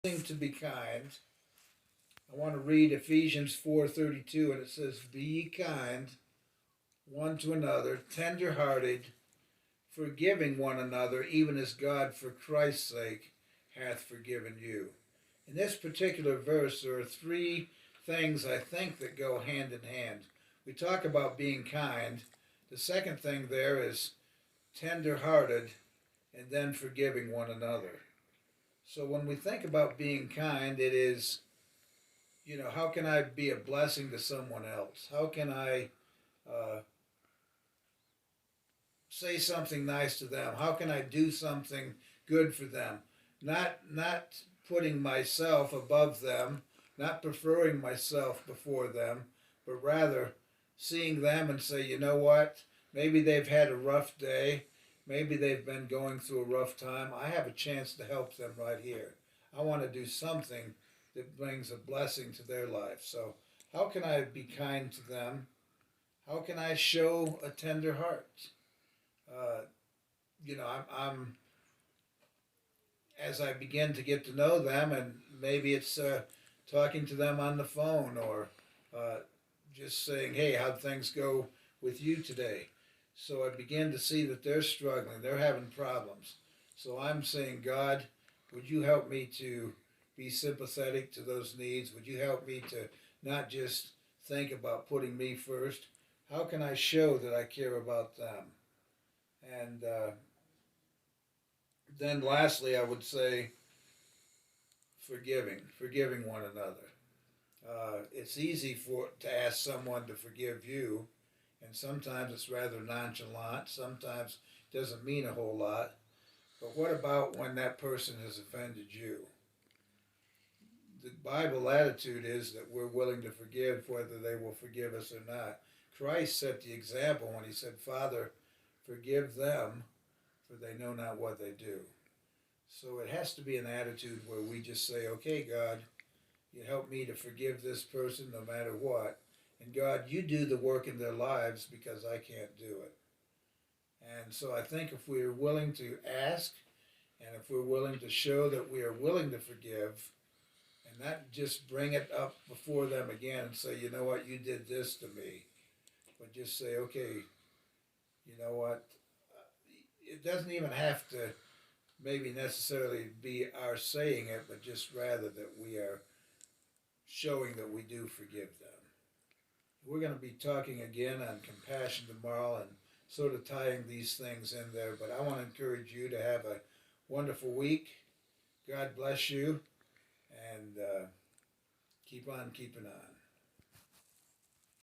To be kind. I want to read Ephesians 4:32, and it says, "Be ye kind one to another, tender-hearted, forgiving one another, even as God for Christ's sake hath forgiven you." In this particular verse, there are three things I think that go hand in hand. We talk about being kind. The second thing there is tender-hearted, and then forgiving one another. So when we think about being kind, it is, how can I be a blessing to someone else? How can I uh, say something nice to them? How can I do something good for them? Not putting myself above them, not preferring myself before them, but rather seeing them and say, you know what? Maybe they've had a rough day. Maybe they've been going through a rough time. I have a chance to help them right here. I want to do something that brings a blessing to their life. So, how can I be kind to them? How can I show a tender heart? Uh, I'm as I begin to get to know them, and maybe it's talking to them on the phone or uh, just saying, "Hey, how'd things go with you today?" So I begin to see that they're struggling, they're having problems. So I'm saying, God, would you help me to be sympathetic to those needs? Would you help me to not just think about putting me first? How can I show that I care about them? And then lastly, I would say forgiving one another. It's easy to ask someone to forgive you, and sometimes it's rather nonchalant. Sometimes it doesn't mean a whole lot. But what about when that person has offended you? The Bible attitude is that we're willing to forgive whether they will forgive us or not. Christ set the example when he said, "Father, forgive them, for they know not what they do." So it has to be an attitude where we just say, "Okay, God, you help me to forgive this person no matter what. And God, you do the work in their lives because I can't do it." And so I think if we're willing to ask and if we're willing to show that we are willing to forgive and not just bring it up before them again and say, you know what, you did this to me, but just say, okay, you know what, it doesn't even have to maybe necessarily be our saying it, but just rather that we are showing that we do forgive them. We're going to be talking again on compassion tomorrow and sort of tying these things in there, but I want to encourage you to have a wonderful week. God bless you, and keep on keeping on.